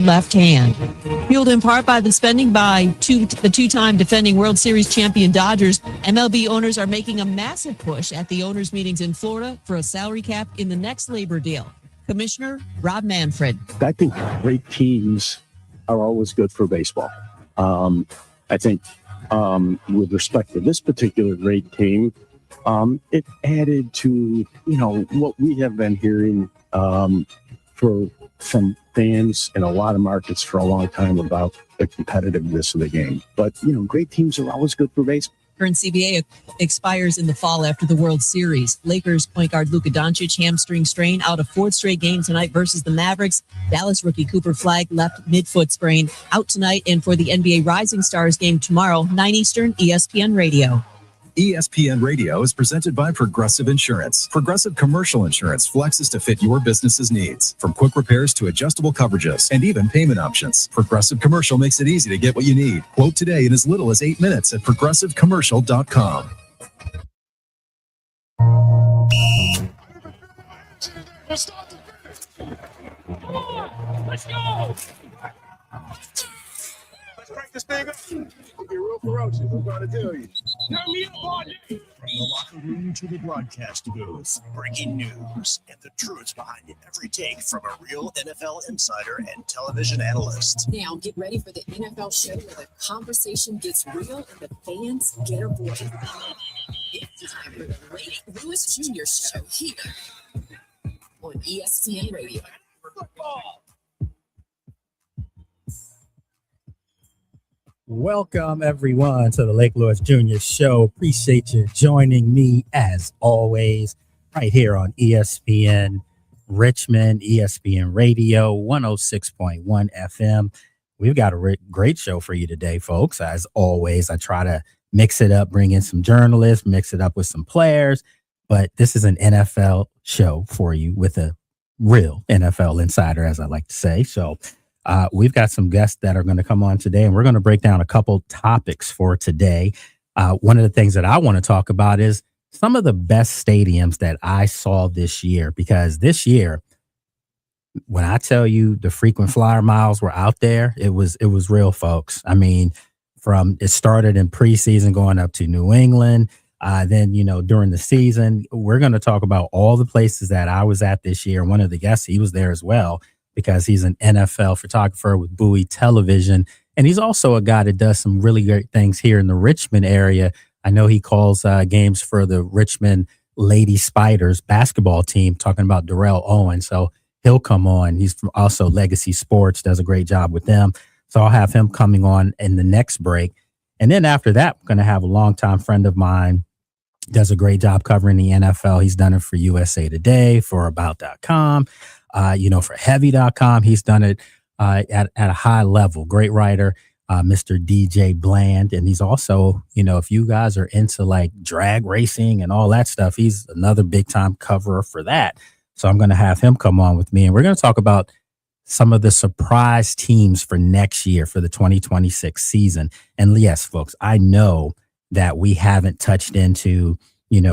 left hand. Fueled in part by the spending by the two-time defending World Series champion Dodgers, MLB owners are making a massive push at the owners' meetings in Florida for a salary cap in the next labor deal. Commissioner Rob Manfred. I think great teams are always good for baseball. I think with respect to this particular great team, it added to, what we have been hearing from fans in a lot of markets for a long time about the competitiveness of the game. But, great teams are always good for baseball. Current CBA expires in the fall after the World Series. Lakers point guard Luka Doncic hamstring strain out a fourth straight game tonight versus the Mavericks. Dallas rookie Cooper Flagg left midfoot sprain out tonight, and for the NBA Rising Stars game tomorrow, 9 Eastern, ESPN Radio. ESPN Radio is presented by Progressive Insurance. Progressive Commercial Insurance flexes to fit your business's needs. From quick repairs to adjustable coverages and even payment options, Progressive Commercial makes it easy to get what you need. Quote today in as little as 8 minutes at progressivecommercial.com. Let's go! Let's crank this thing up. We'll be real ferocious. I'm trying to tell you. Turn me up all day. From the locker room to the broadcast booth, breaking news and the truth behind every take from a real NFL insider and television analyst. Now get ready for the NFL show where the conversation gets real and the fans get a voice. It's time for the Lake Lewis Jr. Show here on ESPN Radio. Football. Welcome, everyone, to the Lake Lewis Jr. Show. Appreciate you joining me, as always, right here on ESPN Richmond, ESPN Radio, 106.1 FM. We've got a great show for you today, folks. As always, I try to mix it up, bring in some journalists, mix it up with some players. But this is an NFL show for you with a real NFL insider, as I like to say. So we've got some guests that are going to come on today, and we're going to break down a couple topics for today. One of the things that I want to talk about is some of the best stadiums that I saw this year, because this year, when I tell you the frequent flyer miles were out there, it was real, folks. I mean, it started in preseason going up to New England. Then, during the season, we're going to talk about all the places that I was at this year. One of the guests, he was there as well, because he's an NFL photographer with Bowie Television. And he's also a guy that does some really great things here in the Richmond area. I know he calls games for the Richmond Lady Spiders basketball team, talking about Darrell Owen. So he'll come on. He's from also Legacy Sports, does a great job with them. So I'll have him coming on in the next break. And then after that, we're going to have a longtime friend of mine, does a great job covering the NFL. He's done it for USA Today, for About.com. For Heavy.com, he's done it at a high level. Great writer, Mr. DJ Bland. And he's also, if you guys are into like drag racing and all that stuff, he's another big time coverer for that. So I'm going to have him come on with me, and we're going to talk about some of the surprise teams for next year for the 2026 season. And yes, folks, I know that we haven't touched into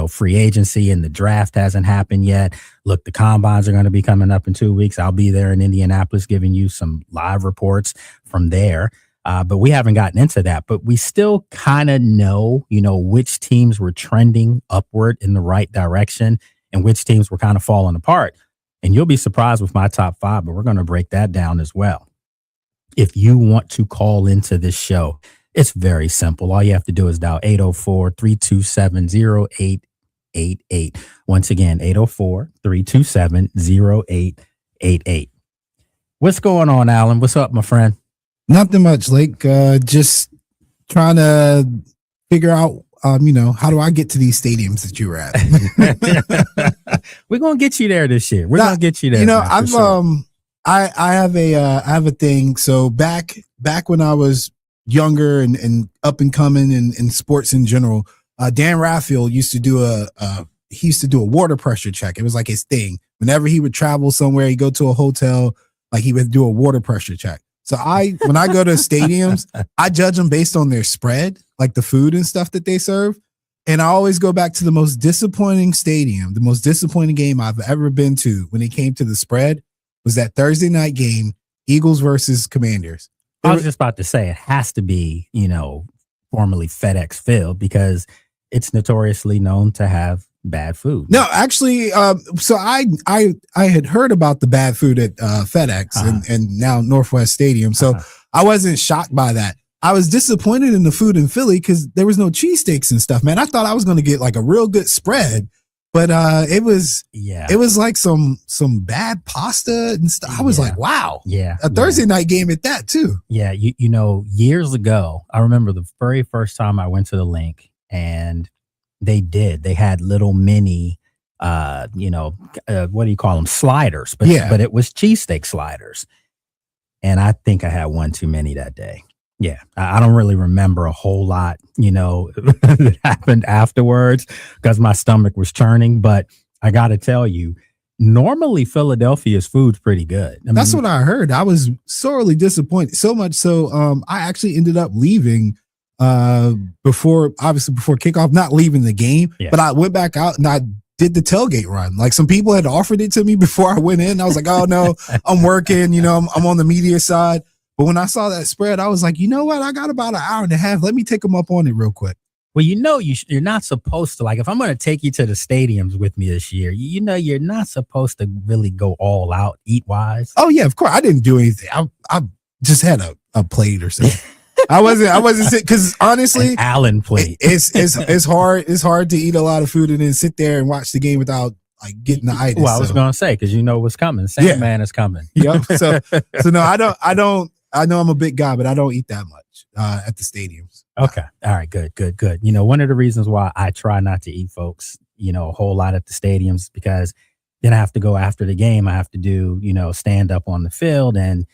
free agency, and the draft hasn't happened yet. Look, the combines are going to be coming up in 2 weeks. I'll be there in Indianapolis giving you some live reports from there. But we haven't gotten into that. But we still kind of know, which teams were trending upward in the right direction and which teams were kind of falling apart. And you'll be surprised with my top 5, but we're going to break that down as well. If you want to call into this show, it's very simple. All you have to do is dial 804-327-0888. Once again, 804-327-0888. What's going on, Alan? What's up, my friend? Nothing much, Lake. Just trying to figure out, how do I get to these stadiums that you were at? We're going to get you there this year. We're going to get you there. I have a thing. So back when I was younger and up and coming in sports in general, Dan Raffield used to do a water pressure check. It was like his thing. Whenever he would travel somewhere, he'd go to a hotel, like he would do a water pressure check. So when I go to stadiums, I judge them based on their spread, like the food and stuff that they serve. And I always go back to the most disappointing stadium, the most disappointing game I've ever been to when it came to the spread was that Thursday night game, Eagles versus Commanders. I was just about to say it has to be, formerly FedEx Field because it's notoriously known to have bad food. No, actually, so I had heard about the bad food at FedEx and now Northwest Stadium. So I wasn't shocked by that. I was disappointed in the food in Philly because there was no cheesesteaks and stuff, man. I thought I was going to get like a real good spread, but it was like some bad pasta and stuff. I was like, wow. Yeah. A Thursday night game at that too. Yeah. Years ago, I remember the very first time I went to the link and they had little mini, what do you call them? Sliders, but it was cheesesteak sliders. And I think I had one too many that day. Yeah. I don't really remember a whole lot, that happened afterwards because my stomach was churning. But I got to tell you, normally Philadelphia's food's pretty good. That's what I heard. I was sorely disappointed. So much so, I actually ended up leaving before kickoff, not leaving the game, but I went back out and I did the tailgate run. Like some people had offered it to me before I went in. I was like, oh no, I'm working, I'm on the media side. But when I saw that spread, I was like, you know what? I got about an hour and a half. Let me take them up on it real quick. Well, you're not supposed to, like, if I'm going to take you to the stadiums with me this year, you're not supposed to really go all out eat wise. Oh yeah, of course. I didn't do anything. I just had a plate or something. I wasn't sick because honestly, an Allen plate. It's hard to eat a lot of food and then sit there and watch the game without like getting the itis. Well, I was going to say because you know what's coming. Man is coming. Yep. So no, I don't. I know I'm a big guy, but I don't eat that much at the stadiums. Okay. All right. Good. One of the reasons why I try not to eat, folks, a whole lot at the stadiums because then I have to go after the game. I have to do, stand up on the field. And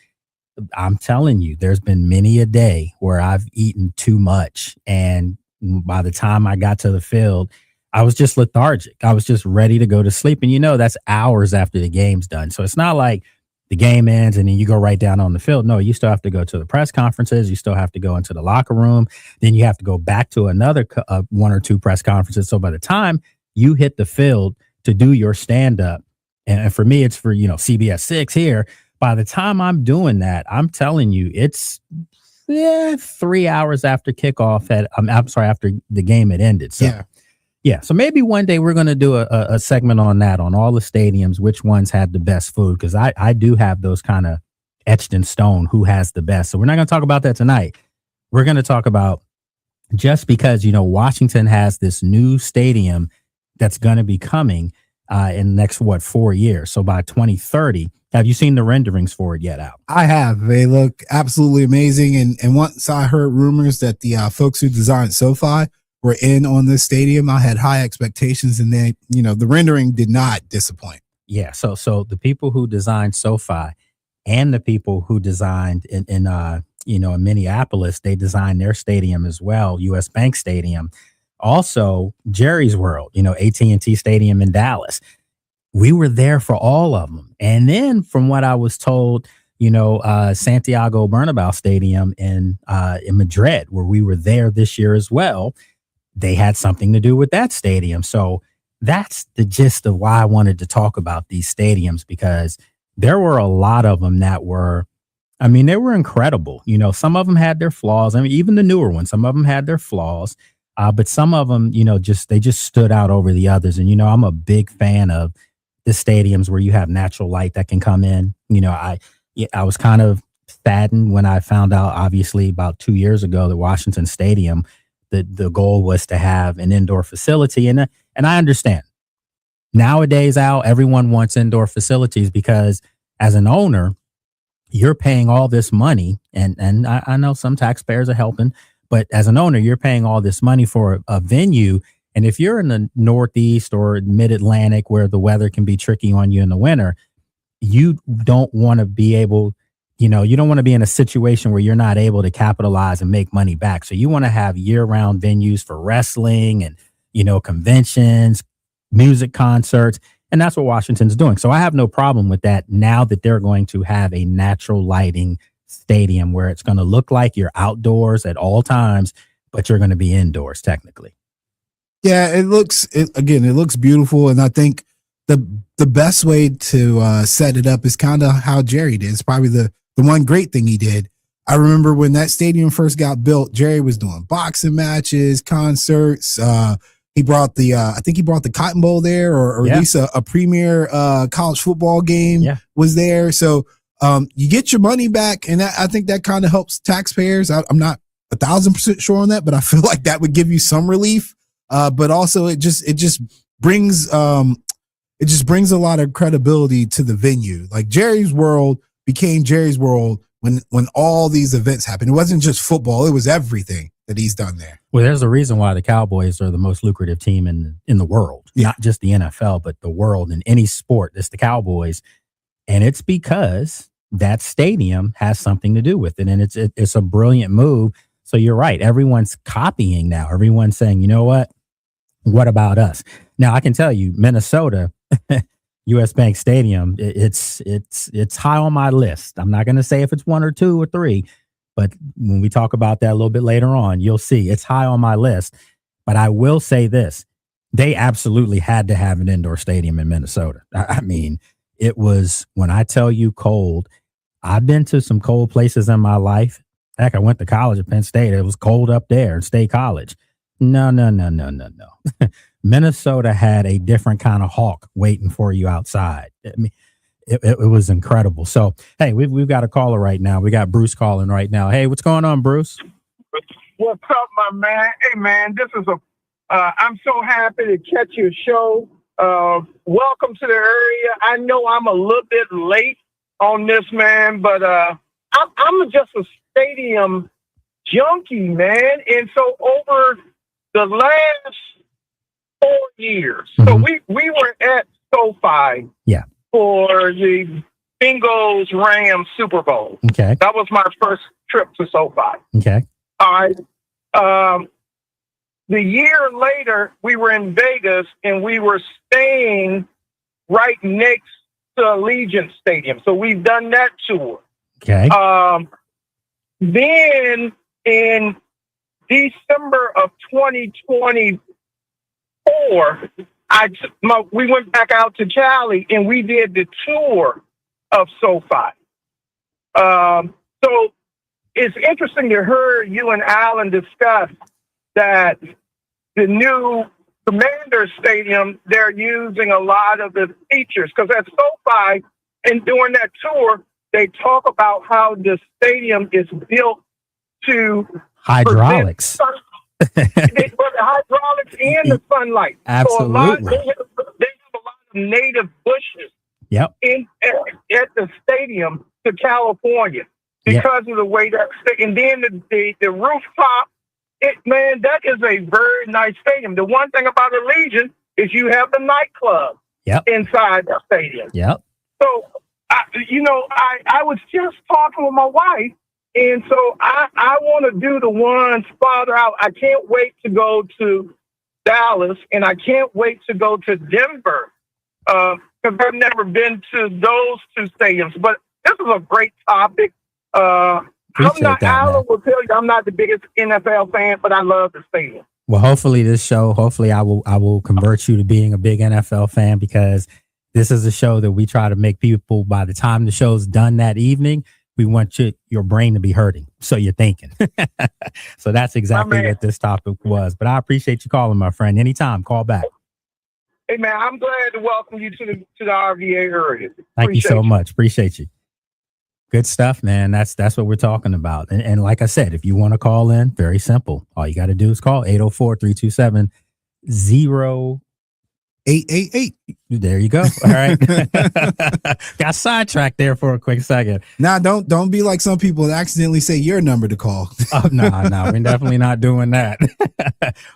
I'm telling you, there's been many a day where I've eaten too much. And by the time I got to the field, I was just lethargic. I was just ready to go to sleep. And that's hours after the game's done. So it's not like the game ends and then you go right down on the field. No, you still have to go to the press conferences. You still have to go into the locker room. Then you have to go back to another one or two press conferences. So by the time you hit the field to do your stand up, and for me, it's for, CBS 6 here. By the time I'm doing that, I'm telling you, it's 3 hours after kickoff after the game had ended. So yeah. So maybe one day we're going to do a segment on that, on all the stadiums, which ones had the best food. Because I do have those kind of etched in stone, who has the best. So we're not going to talk about that tonight. We're going to talk about just because, Washington has this new stadium that's going to be coming in the next, 4 years. So by 2030, have you seen the renderings for it yet, Al? I have. They look absolutely amazing. And once I heard rumors that the folks who designed SoFi were in on this stadium, I had high expectations, and then, the rendering did not disappoint. Yeah. So the people who designed SoFi and the people who designed in Minneapolis, they designed their stadium as well, US Bank Stadium. Also, Jerry's World, AT&T Stadium in Dallas. We were there for all of them. And then from what I was told, Santiago Bernabeu Stadium in Madrid, where we were there this year as well, they had something to do with that stadium. So that's the gist of why I wanted to talk about these stadiums, because there were a lot of them that were, they were incredible. Some of them had their flaws. Even the newer ones, some of them had their flaws, but some of them, they just stood out over the others. And, I'm a big fan of the stadiums where you have natural light that can come in. I was kind of saddened when I found out, obviously, about 2 years ago, that Washington Stadium, the goal was to have an indoor facility. And I understand. Nowadays, Al, everyone wants indoor facilities because as an owner, you're paying all this money. And I know some taxpayers are helping, but as an owner, you're paying all this money for a venue. And if you're in the Northeast or Mid-Atlantic where the weather can be tricky on you in the winter, you don't want to be able, you don't want to be in a situation where you're not able to capitalize and make money back. So you want to have year-round venues for wrestling and, conventions, music concerts. And that's what Washington's doing. So I have no problem with that now that they're going to have a natural lighting stadium where it's going to look like you're outdoors at all times, but you're going to be indoors technically. Yeah, it looks beautiful. And I think the best way to set it up is kind of how Jerry did. It's probably the the one great thing he did, I remember when that stadium first got built, Jerry was doing boxing matches, concerts. He brought I think he brought the Cotton Bowl there, or at least a premier college football game was there. So you get your money back, and I think that kind of helps taxpayers. I'm not 1,000% sure on that, but I feel like that would give you some relief. But also it just brings a lot of credibility to the venue. Like Jerry's World became Jerry's World when all these events happened. It wasn't just football; it was everything that he's done there. Well, there's a reason why the Cowboys are the most lucrative team in the world, not just the NFL, but the world in any sport. It's the Cowboys, and it's because that stadium has something to do with it, and it's a brilliant move. So you're right. Everyone's copying now. Everyone's saying, you know what? What about us? Now I can tell you, Minnesota, US Bank Stadium, it's high on my list. I'm not going to say if it's 1 or 2 or 3, but when we talk about that a little bit later on, you'll see it's high on my list. But I will say this, they absolutely had to have an indoor stadium in Minnesota. I mean, it was, when I tell you cold, I've been to some cold places in my life. Heck, I went to college at Penn State. It was cold up there, State College. No. Minnesota had a different kind of hawk waiting for you outside. I mean, it was incredible. So, hey, we've got a caller right now. We got Bruce calling right now. Hey, what's going on, Bruce? What's up, my man? Hey, man, this is I'm so happy to catch your show. Welcome to the area. I know I'm a little bit late on this, man, but I'm just a stadium junkie, man. And so over the last 4 years, so we were at SoFi for the Bengals Rams Super Bowl. Okay. That was my first trip to SoFi. Okay. All right. The year later, we were in Vegas and we were staying right next to Allegiant Stadium. So we've done that tour. Okay. Then in December of 2024, we went back out to Cali and we did the tour of SoFi. So it's interesting to hear you and Alan discuss that the new Commander Stadium, they're using a lot of the features, because at SoFi and during that tour, they talk about how the stadium is built to hydraulics. Hydraulics and the sunlight. Absolutely. So they have a lot of native bushes at the stadium to California because of the way that, and then the rooftop. Man, that is a very nice stadium. The one thing about Allegiant is you have the nightclub inside the stadium. Yep. So, I was just talking with my wife, and so I want to do the ones farther out. I can't wait to go to Dallas, and I can't wait to go to Denver, because I've never been to those 2 stadiums. But this is a great topic. Alan will tell you I'm not the biggest NFL fan, but I love the stadium. Well, hopefully I will convert you to being a big NFL fan, because this is a show that we try to make people, by the time the show's done that evening, we want your brain to be hurting. So you're thinking. So that's exactly what this topic was. But I appreciate you calling, my friend. Anytime, call back. Hey, man, I'm glad to welcome you to the RVA area. Thank you so much. Appreciate you. Good stuff, man. That's what we're talking about. And like I said, if you want to call in, very simple. All you got to do is call 804-327-0888. There you go. All right. Got sidetracked there for a quick second. Nah, don't be like some people that accidentally say your number to call. Oh, no, we're definitely not doing that.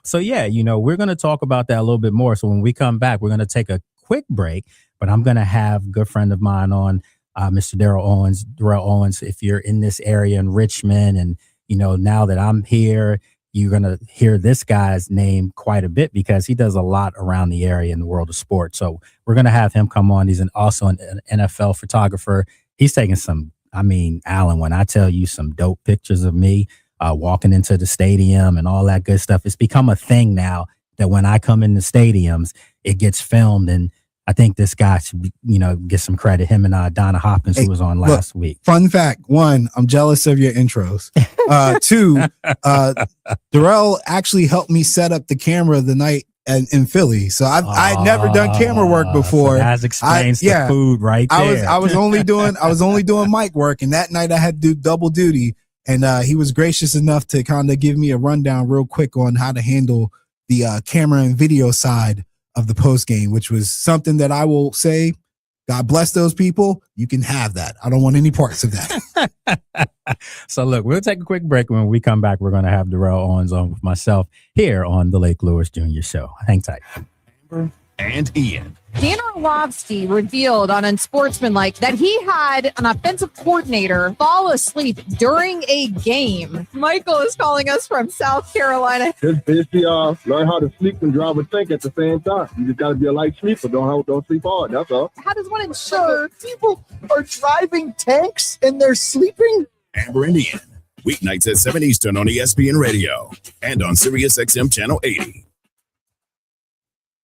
So yeah, we're going to talk about that a little bit more. So when we come back, we're going to take a quick break, but I'm going to have a good friend of mine on, Mr. Darrell Owens, if you're in this area in Richmond, and, now that I'm here, you're going to hear this guy's name quite a bit, because he does a lot around the area in the world of sports. So we're going to have him come on. He's also an NFL photographer. He's taking Alan, when I tell you, some dope pictures of me walking into the stadium and all that good stuff, it's become a thing now that when I come in the stadiums, it gets filmed. And I think this guy should be, get some credit. Him and Donna Hopkins, who was on last week. Fun fact: 1, I'm jealous of your intros. 2, Darrell actually helped me set up the camera the night in Philly. So I'd never done camera work before. So that explains the food right there. I was only doing mic work, and that night I had to do double duty. And he was gracious enough to kind of give me a rundown real quick on how to handle the camera and video side of the post game, which was something that I will say, God bless those people. You can have that. I don't want any parts of that. So look, we'll take a quick break. When we come back, we're going to have Darrell Owens on with myself here on the Lake Lewis Jr. Show. Hang tight. Amber and Ian. Dan Orlovsky revealed on Unsportsmanlike that he had an offensive coordinator fall asleep during a game. Michael is calling us from South Carolina. Just basically learn how to sleep and drive and think at the same time. You just got to be a light sleeper. Don't sleep hard. That's all. How does one ensure people are driving tanks and they're sleeping? Amber and Ian. Weeknights at 7 Eastern on ESPN Radio and on Sirius XM Channel 80.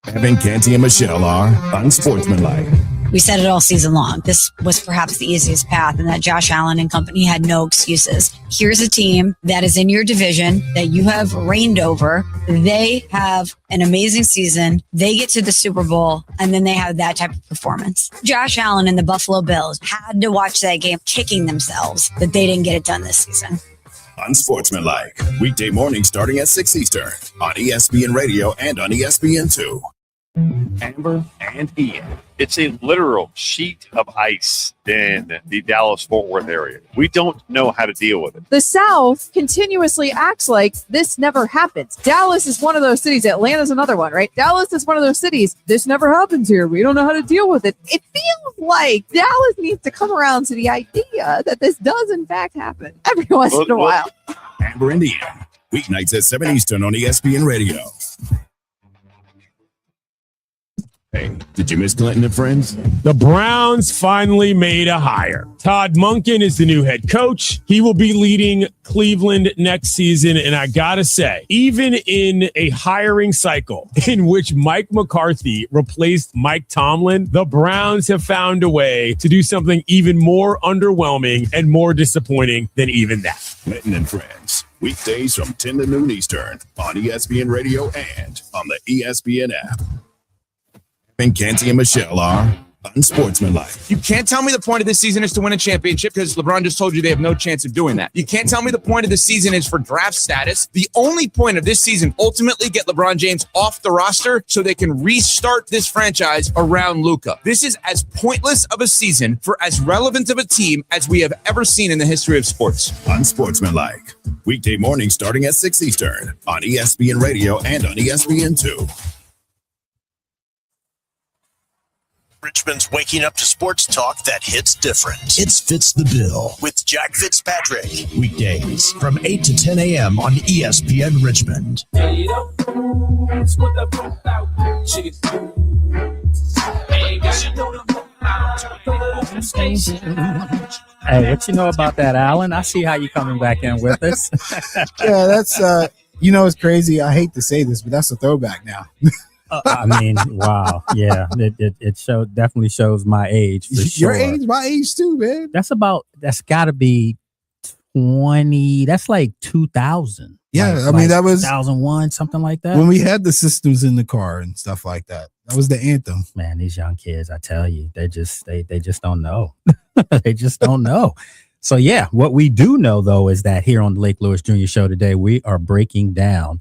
Evan, Canty, and Michelle are unsportsmanlike. We said it all season long. This was perhaps the easiest path, and that Josh Allen and company had no excuses. Here's a team that is in your division that you have reigned over. They have an amazing season. They get to the Super Bowl, and then they have that type of performance. Josh Allen and the Buffalo Bills had to watch that game kicking themselves that they didn't get it done this season. Unsportsmanlike. Weekday morning starting at 6 Eastern on ESPN Radio and on ESPN2. Amber and Ian. It's a literal sheet of ice in the Dallas-Fort Worth area. We don't know how to deal with it. the South continuously acts like this never happens. Dallas is one of those cities. Atlanta's another one, right? Dallas is one of those cities. This never happens here. We don't know how to deal with it. It feels like Dallas needs to come around to the idea that this does in fact happen every once in a while. Amber and Ian. Weeknights at 7 Eastern on ESPN Radio. Hey, did you miss Clinton and Friends? The Browns finally made a hire. Todd Monken is the new head coach. He will be leading Cleveland next season. And I got to say, even in a hiring cycle in which Mike McCarthy replaced Mike Tomlin, the Browns have found a way to do something even more underwhelming and more disappointing than even that. Clinton and Friends. Weekdays from 10 to noon Eastern on ESPN Radio and on the ESPN app. And Canty and Michelle are unsportsmanlike. You can't tell me the point of this season is to win a championship because LeBron just told you they have no chance of doing that. You can't tell me the point of the season is for draft status. The only point of this season, ultimately get LeBron James off the roster so they can restart this franchise around Luka. This is as pointless of a season for as relevant of a team as we have ever seen in the history of sports. Unsportsmanlike. Weekday morning starting at 6 Eastern on ESPN Radio and on ESPN2. Richmond's waking up to sports talk that hits different. It's Fits the Bill with Jack Fitzpatrick. Weekdays from 8 to 10 a.m. on ESPN Richmond. Hey, what you know about that, Alan? I see how you coming back in with us. Yeah, that's it's crazy. I hate to say this, but that's a throwback now. I mean, wow. Yeah, it definitely shows my age. For Your sure. age, my age too, man. That's got to be 20. That's like 2000. Yeah, I mean, that was 2001, something like that. when we had the systems in the car and stuff like that. That was the anthem. Man, these young kids, I tell you, they just don't know. They just don't know. So yeah, what we do know though is that here on the Lake Lewis Jr. Show today, we are breaking down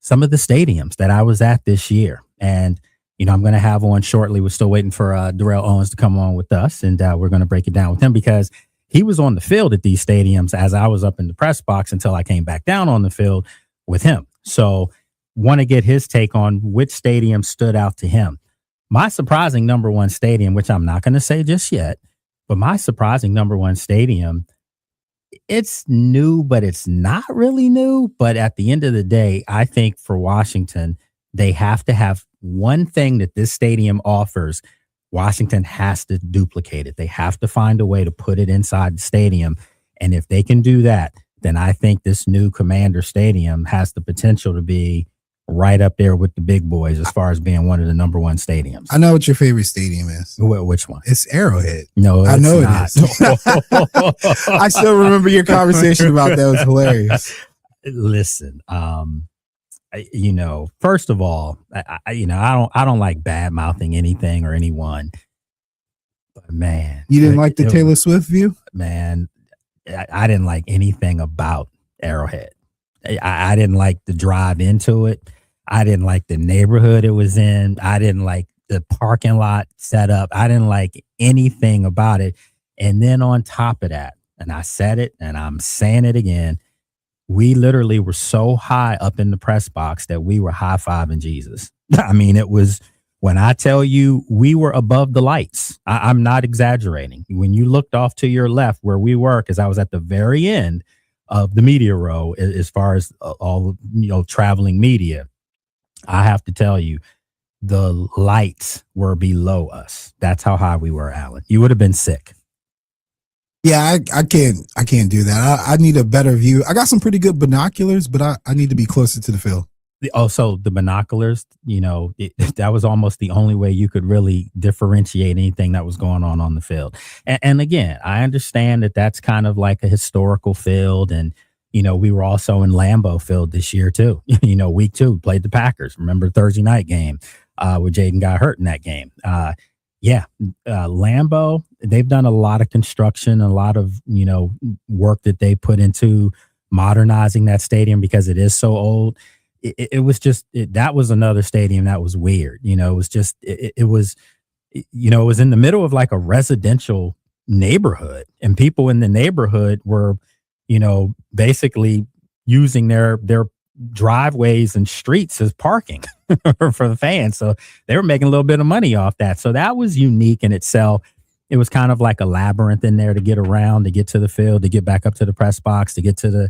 some of the stadiums that I was at this year. And, I'm going to have on shortly. We're still waiting for Darrell Owens to come on with us. And we're going to break it down with him because he was on the field at these stadiums as I was up in the press box until I came back down on the field with him. So want to get his take on which stadium stood out to him. My surprising number one stadium, which I'm not going to say just yet, but my surprising number one stadium, it's new, but it's not really new. But at the end of the day, I think for Washington, they have to have one thing that this stadium offers. Washington has to duplicate it. They have to find a way to put it inside the stadium. And if they can do that, then I think this new Commander Stadium has the potential to be right up there with the big boys as far as being one of the number one stadiums. I know what your favorite stadium is. Which one? It's Arrowhead. No, I know not. it is. I still remember your conversation about that. It was hilarious. Listen, first of all, I don't like bad mouthing anything or anyone. But man, you didn't like the Taylor Swift view? Man, I didn't like anything about Arrowhead. I didn't like the drive into it. I didn't like the neighborhood it was in. I didn't like the parking lot setup. I didn't like anything about it. And then on top of that, and I said it and I'm saying it again, we literally were so high up in the press box that we were high-fiving Jesus. I mean, it was, when I tell you we were above the lights, I'm not exaggerating. When you looked off to your left where we were, because I was at the very end of the media row as far as all, traveling media, I have to tell you, the lights were below us. That's how high we were, Alan. You would have been sick. Yeah, I can't do that. I need a better view. I got some pretty good binoculars, but I need to be closer to the field. Also, the binoculars, that was almost the only way you could really differentiate anything that was going on the field. And again, I understand that that's kind of like a historical field. And, we were also in Lambeau Field this year, too. Week 2, played the Packers. Remember the Thursday night game where Jaden got hurt in that game. Lambeau, they've done a lot of construction, a lot of, work that they put into modernizing that stadium because it is so old. It was just, that was another stadium that was weird. It was just, it was in the middle of like a residential neighborhood, and people in the neighborhood were, basically using their driveways and streets as parking for the fans. So they were making a little bit of money off that. So that was unique in itself. It was kind of like a labyrinth in there to get around, to get to the field, to get back up to the press box, to get to the,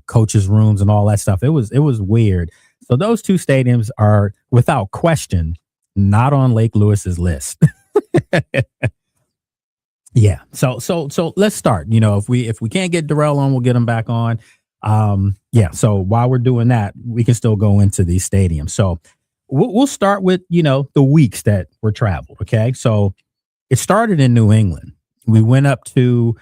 coaches' rooms and all that stuff. It was weird. So those two stadiums are without question not on Lake Lewis's list. Yeah. So let's start. If we can't get Darrell on, we'll get him back on. So while we're doing that, we can still go into these stadiums. So we'll start with, the weeks that were traveled. Okay. So it started in New England. We went up to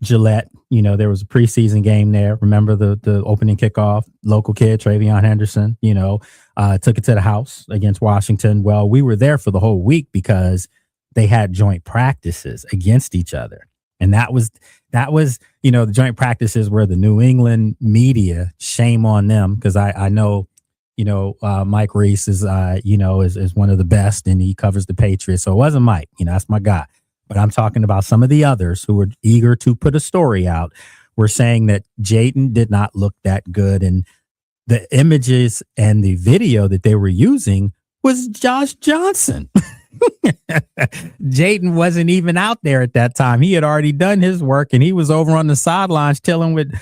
Gillette. There was a preseason game there. Remember the opening kickoff, local kid, Travion Henderson, took it to the house against Washington. Well, we were there for the whole week because they had joint practices against each other. And that was, the joint practices where the New England media, shame on them. Cause I know, Mike Reese is one of the best, and he covers the Patriots. So it wasn't Mike, that's my guy. But I'm talking about some of the others who were eager to put a story out. Were saying that Jaden did not look that good. And the images and the video that they were using was Josh Johnson. Jaden wasn't even out there at that time. He had already done his work, and he was over on the sidelines chilling with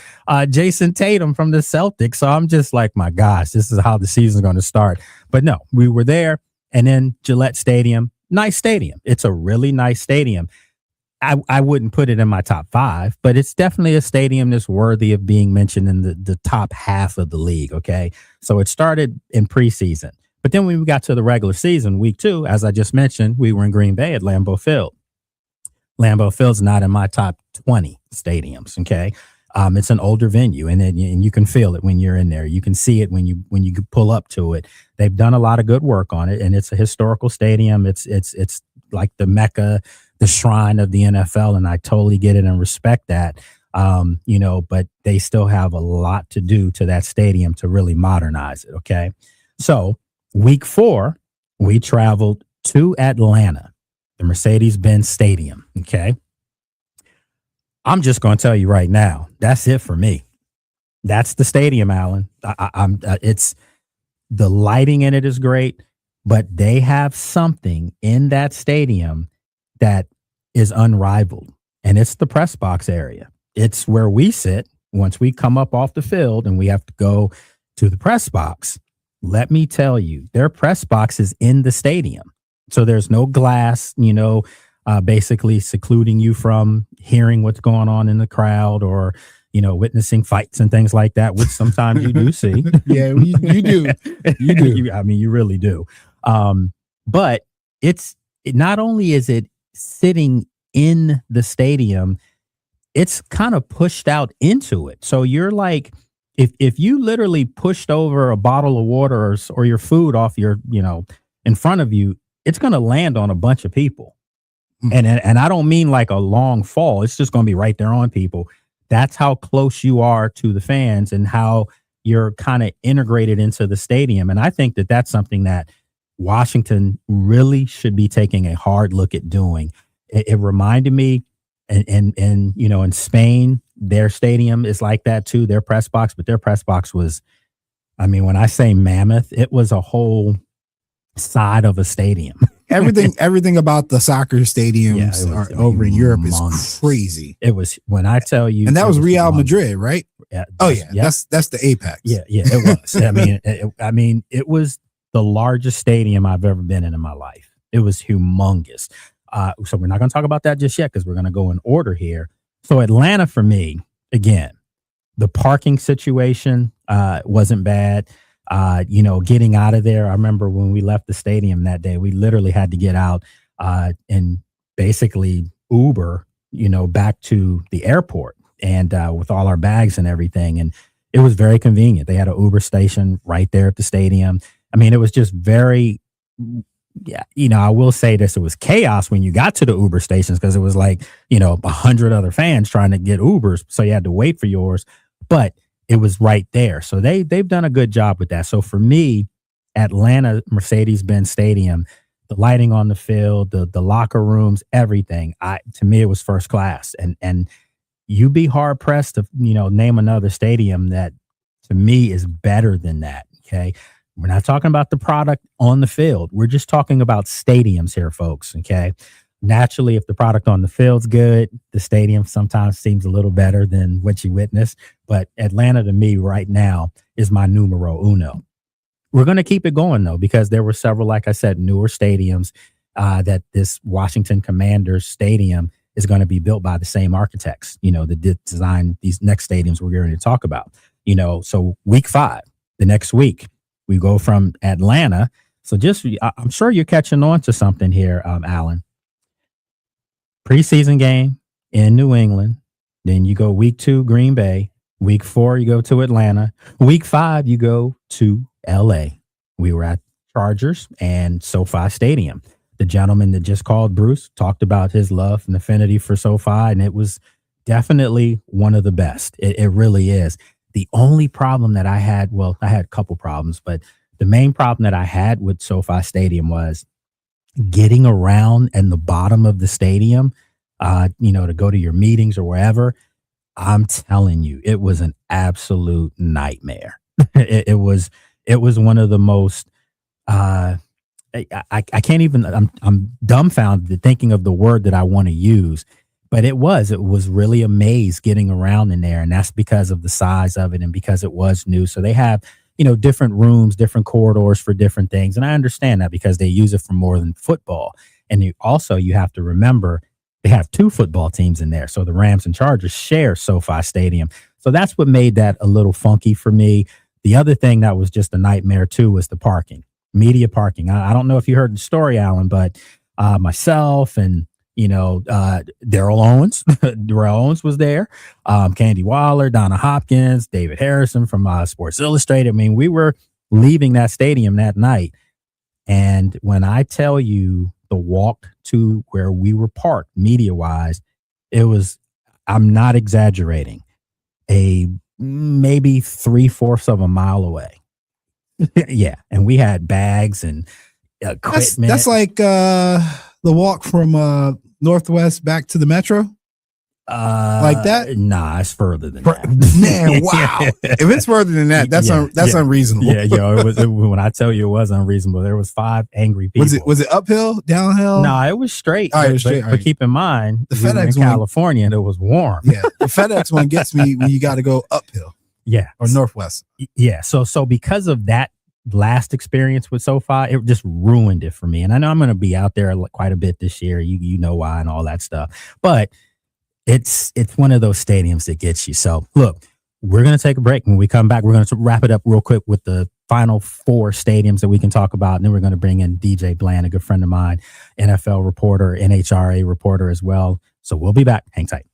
Jason Tatum from the Celtics. So I'm just like, my gosh, this is how the season's going to start. But no, we were there. And then Gillette Stadium, nice stadium. It's a really nice stadium. I wouldn't put it in my top 5, but it's definitely a stadium that's worthy of being mentioned in the top half of the league. Okay. So it started in preseason. But then when we got to the regular season, week 2, as I just mentioned, we were in Green Bay at Lambeau Field. Lambeau Field's not in my top 20 stadiums. Okay. It's an older venue, and you can feel it when you're in there. You can see it when you pull up to it. They've done a lot of good work on it, and it's a historical stadium. It's like the Mecca, the shrine of the NFL, and I totally get it and respect that. But they still have a lot to do to that stadium to really modernize it. Okay. So week 4, we traveled to Atlanta, the Mercedes-Benz Stadium. Okay. I'm just going to tell you right now, that's it for me. That's the stadium, Alan. It's the lighting in it is great, but they have something in that stadium that is unrivaled, and it's the press box area. It's where we sit once we come up off the field and we have to go to the press box. Let me tell you, their press box is in the stadium. So there's no glass, basically secluding you from hearing what's going on in the crowd or, witnessing fights and things like that, which sometimes you do see. Yeah, you do. You do. I mean, you really do. But not only is it sitting in the stadium, it's kind of pushed out into it. So you're like, if you literally pushed over a bottle of water or your food off your, in front of you, it's going to land on a bunch of people. And I don't mean like a long fall. It's just going to be right there on people. That's how close you are to the fans and how you're kind of integrated into the stadium. And I think that that's something that Washington really should be taking a hard look at doing. It reminded me, and in Spain, their stadium is like that too, their press box, but their press box was, I mean, when I say mammoth, it was a whole side of a stadium. Everything about the soccer stadiums over in Europe is crazy. It was, when I tell you, and that was Real Madrid, right? Yeah. That's the apex. Yeah, it was. I mean, it was the largest stadium I've ever been in my life. It was humongous. So we're not going to talk about that just yet because we're going to go in order here. So Atlanta, for me, again, the parking situation wasn't bad. Getting out of there. I remember when we left the stadium that day, we literally had to get out and basically Uber, back to the airport and with all our bags and everything. And it was very convenient. They had an Uber station right there at the stadium. I mean, it was just very, I will say this, it was chaos when you got to the Uber stations because it was like, 100 other fans trying to get Ubers. So you had to wait for yours. But it was right there. So they've done a good job with that. So for me, Atlanta Mercedes-Benz Stadium, the lighting on the field, the locker rooms, everything, to me, it was first class. And you'd be hard pressed to, name another stadium that to me is better than that. Okay. We're not talking about the product on the field. We're just talking about stadiums here, folks. Okay. Naturally, if the product on the field's good, the stadium sometimes seems a little better than what you witness. But Atlanta, to me, right now, is my numero uno. We're going to keep it going, though, because there were several, like I said, newer stadiums that this Washington Commanders stadium is going to be built by the same architects, that design these next stadiums we're going to talk about. So week 5, the next week, we go from Atlanta. So I'm sure you're catching on to something here, Alan. Preseason game in New England. Then you go week 2, Green Bay. Week 4, you go to Atlanta. Week 5, you go to LA. We were at Chargers and SoFi Stadium. The gentleman that just called, Bruce, talked about his love and affinity for SoFi, and it was definitely one of the best. It really is. The only problem that I had, I had a couple problems, but the main problem that I had with SoFi Stadium was getting around in the bottom of the stadium, to go to your meetings or wherever. I'm telling you, it was an absolute nightmare. It was one of the most, I can't even, I'm dumbfounded thinking of the word that I want to use, but it was really a maze getting around in there. And that's because of the size of it and because it was new. So they have, different rooms, different corridors for different things. And I understand that because they use it for more than football. And you have to remember they have 2 football teams in there. So the Rams and Chargers share SoFi Stadium. So that's what made that a little funky for me. The other thing that was just a nightmare too was the parking, media parking. I don't know if you heard the story, Alan, but myself and Daryl Owens was there. Candy Waller, Donna Hopkins, David Harrison from Sports Illustrated. I mean, we were leaving that stadium that night. And when I tell you the walk to where we were parked media wise, it was, I'm not exaggerating, maybe 3/4 of a mile away. Yeah. And we had bags and equipment. That's like the walk from Northwest back to the Metro. Like that? Nah, it's further than that. Man, wow. If it's further than that, that's unreasonable. Yeah, when I tell you it was unreasonable, there was 5 angry people. Was it uphill, downhill? No, it was straight. All right, straight. But keep in mind, the we were FedEx in California and it was warm. Yeah, the FedEx one gets me when you got to go uphill. Yeah, or Northwest. Yeah, so because of that last experience with SoFi, it just ruined it for me. And I know I'm going to be out there quite a bit this year. You know why and all that stuff, but it's one of those stadiums that gets you. So look, we're going to take a break. When we come back, we're going to wrap it up real quick with the final 4 stadiums that we can talk about. And then we're going to bring in DJ Bland, a good friend of mine, NFL reporter, NHRA reporter as well. So we'll be back. Hang tight.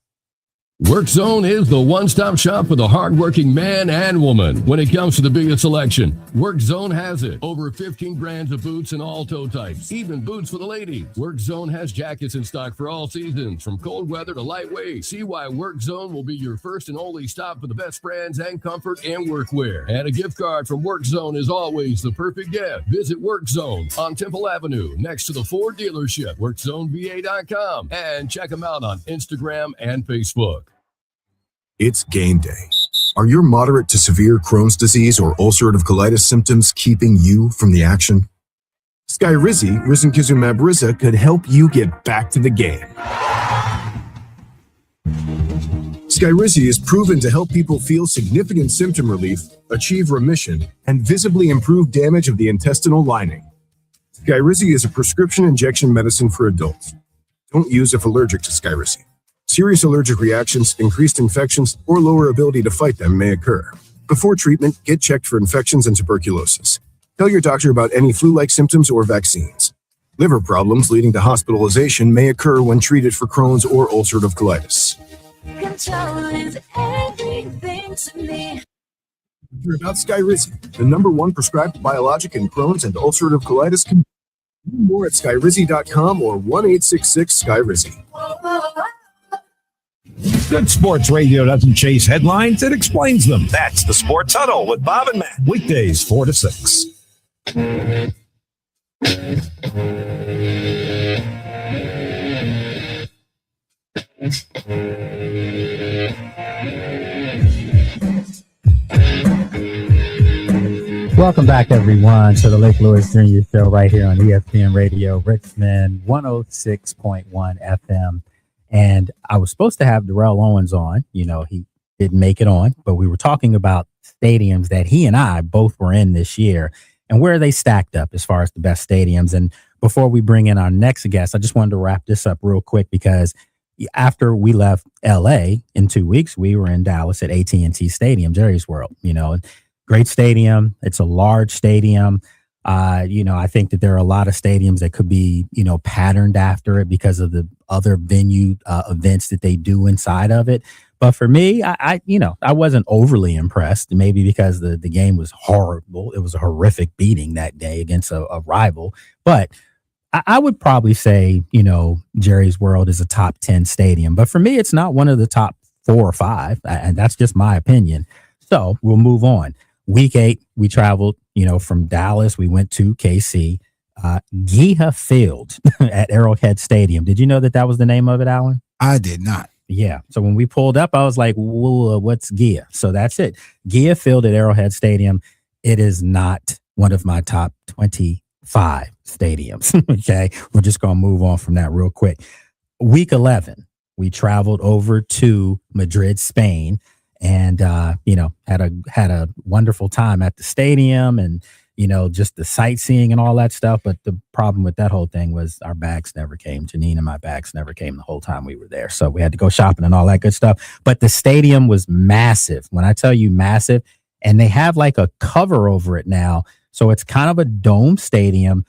WorkZone is the one-stop shop for the hardworking man and woman. When it comes to the biggest selection, WorkZone has it. Over 15 brands of boots in all toe types, even boots for the ladies. WorkZone has jackets in stock for all seasons, from cold weather to lightweight. See why WorkZone will be your first and only stop for the best brands and comfort and workwear. And a gift card from WorkZone is always the perfect gift. Visit WorkZone on Temple Avenue, next to the Ford dealership, WorkZoneVA.com, and check them out on Instagram and Facebook. It's game day. Are your moderate to severe Crohn's disease or ulcerative colitis symptoms keeping you from the action? Skyrizi, risankizumab Riza, could help you get back to the game. Skyrizi is proven to help people feel significant symptom relief, achieve remission, and visibly improve damage of the intestinal lining. Skyrizi is a prescription injection medicine for adults. Don't use if allergic to Skyrizi. Serious allergic reactions, increased infections, or lower ability to fight them may occur. Before treatment, get checked for infections and tuberculosis. Tell your doctor about any flu-like symptoms or vaccines. Liver problems leading to hospitalization may occur when treated for Crohn's or ulcerative colitis. Control is everything to me. Hear about Skyrizi, the #1 prescribed biologic in Crohn's and ulcerative colitis. Learn more at skyrizi.com or 1-866-SKYRIZI. Good sports radio doesn't chase headlines, it explains them. That's the Sports Huddle with Bob and Matt. Weekdays 4 to 6. Welcome back, everyone, to the Lake Lewis Jr. Show right here on ESPN Radio, Richmond 106.1 FM. And I was supposed to have Darrell Owens on. You know, he didn't make it on, but we were talking about stadiums that he and I both were in this year and where they stacked up as far as the best stadiums. And before we bring in our next guest, I just wanted to wrap this up real quick because after we left LA in 2 weeks, we were in Dallas at AT&T Stadium, Jerry's World. You know, great stadium. It's a large stadium. You know, I think that there are a lot of stadiums that could be, you know, patterned after it because of the other venue events that they do inside of it. But for me, I wasn't overly impressed, maybe because the game was horrible. It was a horrific beating that day against a rival. But I would probably say, you know, Jerry's World is a top 10 stadium. But for me, it's not one of the top 4 or 5. And that's just my opinion. So we'll move on. Week 8, we traveled, you know, from Dallas. We went to KC, Geha Field at Arrowhead Stadium. Did you know that was the name of it, Alan? I did not. Yeah. So when we pulled up, I was like, what's Geha? So that's it. Geha Field at Arrowhead Stadium. It is not one of my top 25 stadiums. Okay. We're just going to move on from that real quick. Week 11, we traveled over to Madrid, Spain. And, you know, had a wonderful time at the stadium and, you know, just the sightseeing and all that stuff. But the problem with that whole thing was our bags never came. Janine and my bags never came the whole time we were there. So we had to go shopping and all that good stuff. But the stadium was massive. When I tell you massive, and they have like a cover over it now. So it's kind of a dome stadium,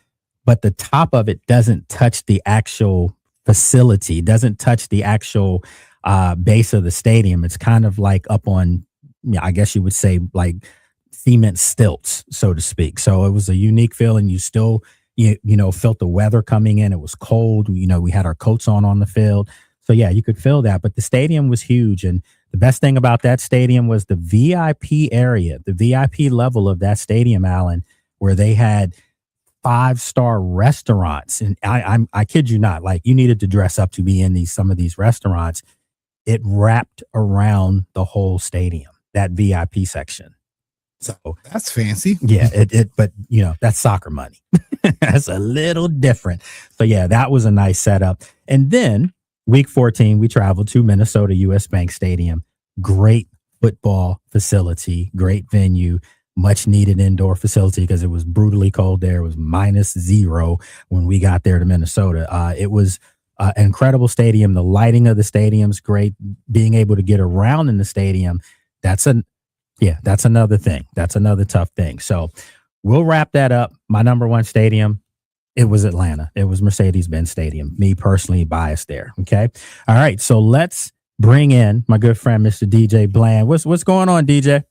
but the top of it doesn't touch the actual facility, doesn't touch the actual base of the stadium. It's kind of like up on, I guess you would say, like cement stilts, so to speak. So it was a unique feeling. You still, you know, felt the weather coming in. It was cold. You know, we had our coats on the field. So yeah, you could feel that. But the stadium was huge. And the best thing about that stadium was the VIP area, the VIP level of that stadium, Alan, where they had 5-star restaurants. And I kid you not, like you needed to dress up to be in some of these restaurants. It wrapped around the whole stadium, that VIP section. So that's fancy. Yeah, but you know, that's soccer money. That's a little different. So yeah, that was a nice setup. And then week 14, we traveled to Minnesota US Bank Stadium. Great football facility, great venue, much needed indoor facility because it was brutally cold there. It was -0 when we got there to Minnesota. It was incredible stadium. The lighting of the stadium's great. Being able to get around in the stadium, that's another thing. That's another tough thing. So we'll wrap that up. My number one stadium, it was Atlanta. It was Mercedes-Benz Stadium. Me personally biased there. Okay. All right. So let's bring in my good friend, Mr. DJ Bland. What's going on, DJ?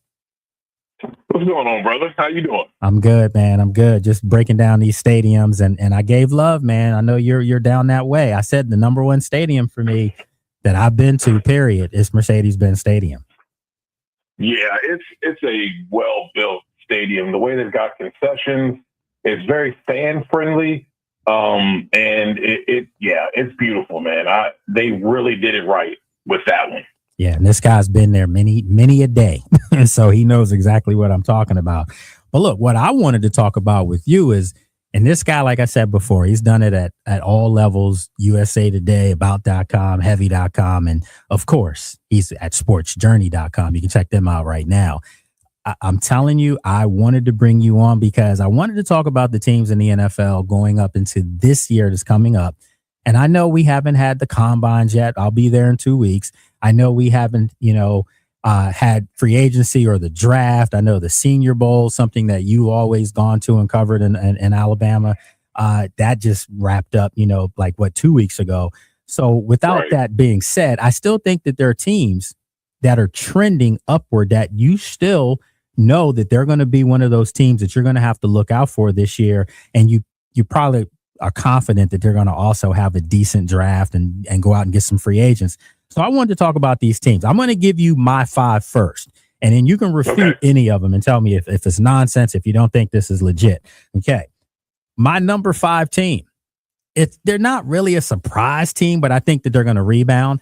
What's going on, brother? How you doing? I'm good, man. I'm good. Just breaking down these stadiums, and I gave love, man. I know you're down that way. I said the number one stadium for me that I've been to, period, is Mercedes-Benz Stadium. Yeah, it's a well-built stadium. The way they've got concessions, it's very fan-friendly, and it's beautiful, man. They really did it right with that one. Yeah, and this guy's been there many a day, and so he knows exactly what I'm talking about. But look, what I wanted to talk about with you is, and this guy, like I said before, he's done it at all levels, USA Today, About.com, Heavy.com, and of course, he's at SportsJourney.com. You can check them out right now. I'm telling you, I wanted to bring you on because I wanted to talk about the teams in the NFL going up into this year that's coming up. And I know we haven't had the combines yet. I'll be there in 2 weeks. I know we haven't, had free agency or the draft. I know the Senior Bowl, something that you always gone to and covered in Alabama. That just wrapped up, 2 weeks ago. So without that being said, I still think that there are teams that are trending upward that you still know that they're going to be one of those teams that you're going to have to look out for this year. And you probably are confident that they're going to also have a decent draft and go out and get some free agents. So I wanted to talk about these teams. I'm going to give you my 5 first, and then you can refute any of them and tell me if it's nonsense, if you don't think this is legit. Okay. My number 5 team, they're not really a surprise team, but I think that they're going to rebound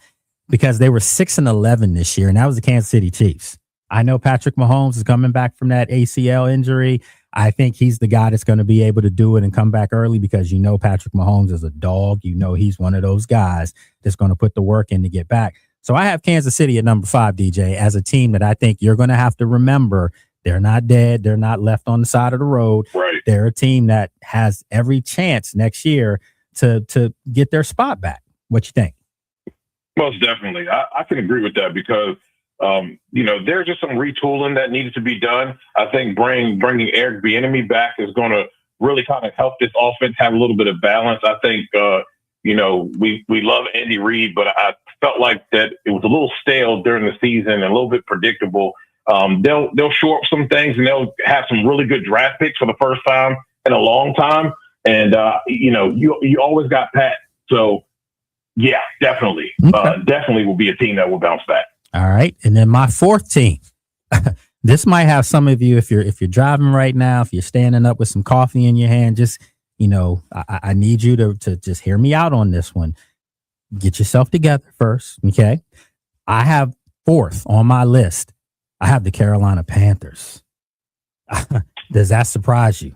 because they were 6-11 this year, and that was the Kansas City Chiefs. I know Patrick Mahomes is coming back from that ACL injury. I think he's the guy that's going to be able to do it and come back early because Patrick Mahomes is a dog. He's one of those guys that's going to put the work in to get back. So I have Kansas City at number 5, DJ, as a team that I think you're going to have to remember. They're not dead. They're not left on the side of the road. Right. They're a team that has every chance next year to get their spot back. What you think? Most definitely. I can agree with that because there's just some retooling that needed to be done. I think bringing Eric Bieniemy back is going to really kind of help this offense have a little bit of balance. I think, we love Andy Reid, but I felt like that it was a little stale during the season and a little bit predictable. They'll shore up some things and they'll have some really good draft picks for the first time in a long time. And, you always got Pat. So, yeah, definitely. Okay. Definitely will be a team that will bounce back. All right. And then my 4th team, this might have some of you, if you're driving right now, if you're standing up with some coffee in your hand, just, I need you to just hear me out on this one. Get yourself together first. Okay. I have 4th on my list. I have the Carolina Panthers. Does that surprise you?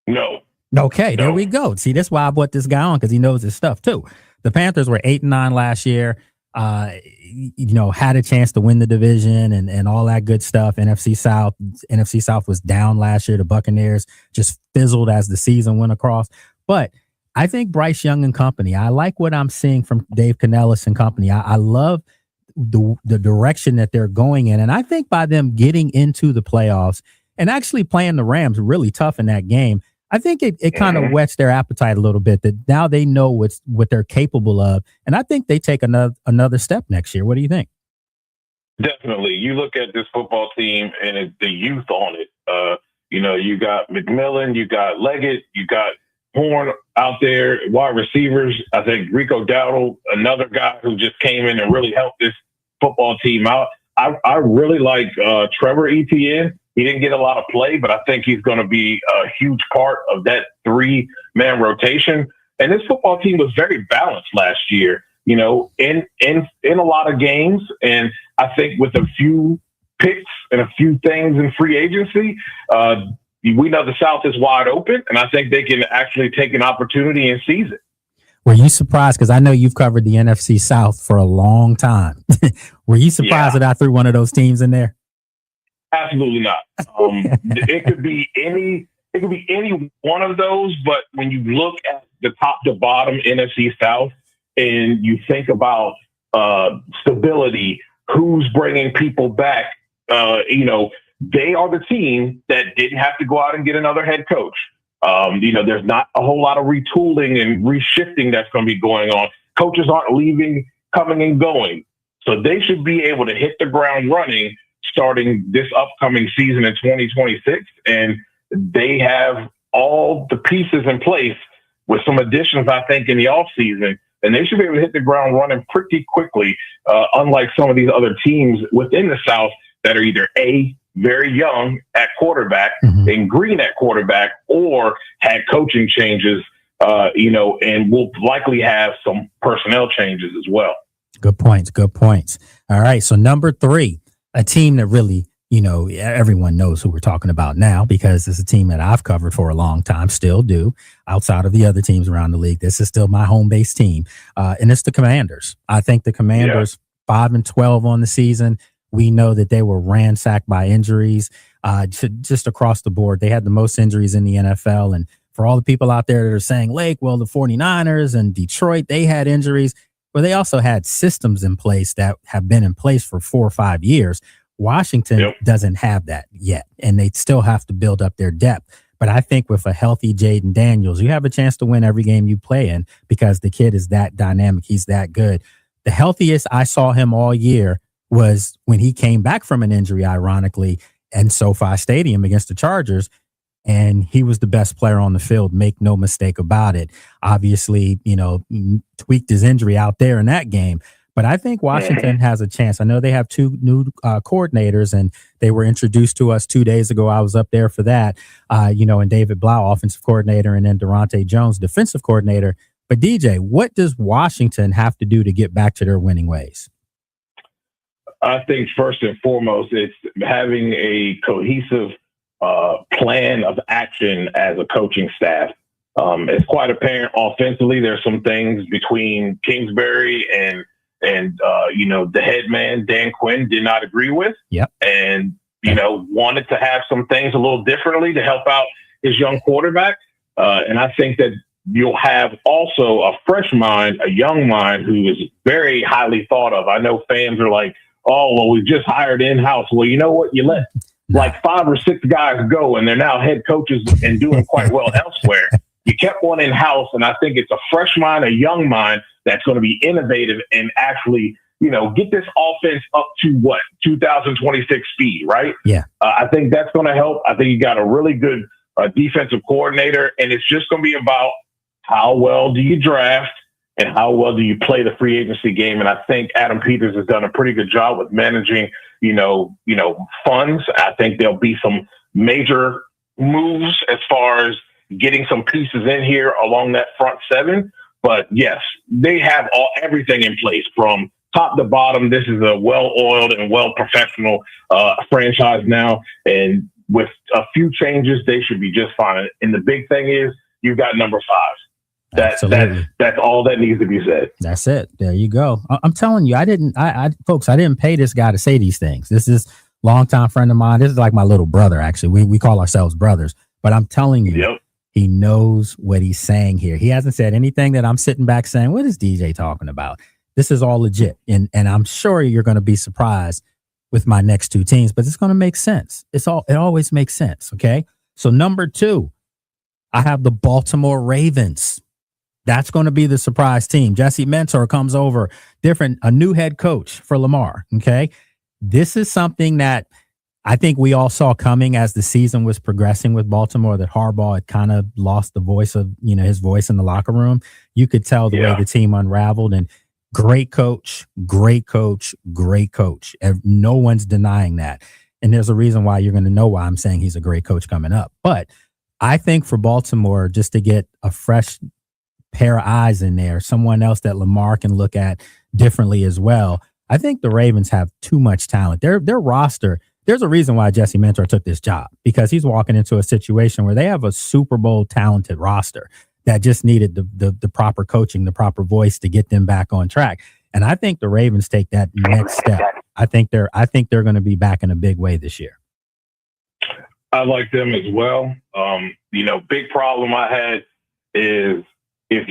No. Okay. There we go. See, that's why I brought this guy on, because he knows his stuff too. The Panthers were 8-9 last year. Had a chance to win the division and all that good stuff. NFC South was down last year. The Buccaneers just fizzled as the season went across. But I think Bryce Young and company, I like what I'm seeing from Dave Canellis and company. I love the direction that they're going in. And I think by them getting into the playoffs and actually playing the Rams really tough in that game, I think it kind of whets their appetite a little bit, that now they know what they're capable of. And I think they take another step next year. What do you think? Definitely. You look at this football team and it's the youth on it. You got McMillan, you got Leggett, you got Horn out there, wide receivers. I think Rico Dowdle, another guy who just came in and really helped this football team out. I really like Trevor Etienne. He didn't get a lot of play, but I think he's going to be a huge part of that 3-man rotation. And this football team was very balanced last year, in a lot of games. And I think with a few picks and a few things in free agency, we know the South is wide open, and I think they can actually take an opportunity and seize it. Were you surprised? Because I know you've covered the NFC South for a long time. Were you surprised that I threw one of those teams in there? Absolutely not. It could be any one of those, but when you look at the top to bottom NFC South, and you think about stability, who's bringing people back, they are the team that didn't have to go out and get another head coach. There's not a whole lot of retooling and reshifting that's going to be going on. Coaches aren't leaving, coming and going. So they should be able to hit the ground running starting this upcoming season in 2026. And they have all the pieces in place with some additions, I think, in the offseason. And they should be able to hit the ground running pretty quickly, unlike some of these other teams within the South that are either very young at quarterback and green at quarterback, or had coaching changes, and will likely have some personnel changes as well. Good points. All right. So number 3, a team that really, everyone knows who we're talking about now, because it's a team that I've covered for a long time, still do, outside of the other teams around the league. This is still my home base team. And it's the Commanders. I think the Commanders, 5-12 on the season. We know that they were ransacked by injuries just across the board. They had the most injuries in the NFL. And for all the people out there that are saying, Lake, well, the 49ers and Detroit, they had injuries. But they also had systems in place that have been in place for 4 or 5 years. Washington doesn't have that yet, and they still have to build up their depth. But I think with a healthy Jaden Daniels, you have a chance to win every game you play in, because the kid is that dynamic. He's that good. The healthiest I saw him all year was when he came back from an injury, ironically, in SoFi Stadium against the Chargers. And he was the best player on the field. Make no mistake about it. Obviously, tweaked his injury out there in that game. But I think Washington has a chance. I know they have 2 new coordinators, and they were introduced to us 2 days ago. I was up there for that, and David Blau, offensive coordinator, and then Durante Jones, defensive coordinator. But DJ, what does Washington have to do to get back to their winning ways? I think first and foremost, it's having a cohesive plan of action as a coaching staff. It's quite apparent offensively. There's some things between Kingsbury and the head man, Dan Quinn, did not agree with. And, wanted to have some things a little differently to help out his young quarterback. And I think that you'll have also a fresh mind, a young mind who is very highly thought of. I know fans are like, oh, well, we just hired in-house. Well, you know what? You let like 5 or 6 guys go, and they're now head coaches and doing quite well elsewhere. You kept one in-house, and I think it's a fresh mind, a young mind that's going to be innovative and actually, get this offense up to 2026 speed, right? Yeah. I think that's going to help. I think you got a really good defensive coordinator, and it's just going to be about how well do you draft and how well do you play the free agency game. And I think Adam Peters has done a pretty good job with managing, funds. I think there'll be some major moves as far as getting some pieces in here along that front 7. But yes, they have everything in place from top to bottom. This is a well-oiled and well-professional franchise now. And with a few changes, they should be just fine. And the big thing is you've got number 5. That's all that needs to be said. That's it. There you go. I'm telling you, I didn't pay this guy to say these things. This is a longtime friend of mine. This is like my little brother, actually. We call ourselves brothers. But I'm telling you, he knows what he's saying here. He hasn't said anything that I'm sitting back saying, what is DJ talking about? This is all legit. And I'm sure you're going to be surprised with my next 2 teams, but it's going to make sense. It always makes sense. Okay. So number 2, I have the Baltimore Ravens. That's going to be the surprise team. Jesse Mentor comes over, a new head coach for Lamar. Okay. This is something that I think we all saw coming as the season was progressing with Baltimore, that Harbaugh had kind of lost the voice of, his voice in the locker room. You could tell the way the team unraveled, and great coach. No one's denying that. And there's a reason why you're going to know why I'm saying he's a great coach coming up. But I think for Baltimore, just to get a fresh pair of eyes in there, someone else that Lamar can look at differently as well, I think the Ravens have too much talent. Their roster, there's a reason why Jesse Mentor took this job, because he's walking into a situation where they have a Super Bowl talented roster that just needed the proper coaching, the proper voice to get them back on track. And I think the Ravens take that next step. I think they're going to be back in a big way this year. I like them as well. Big problem I had is if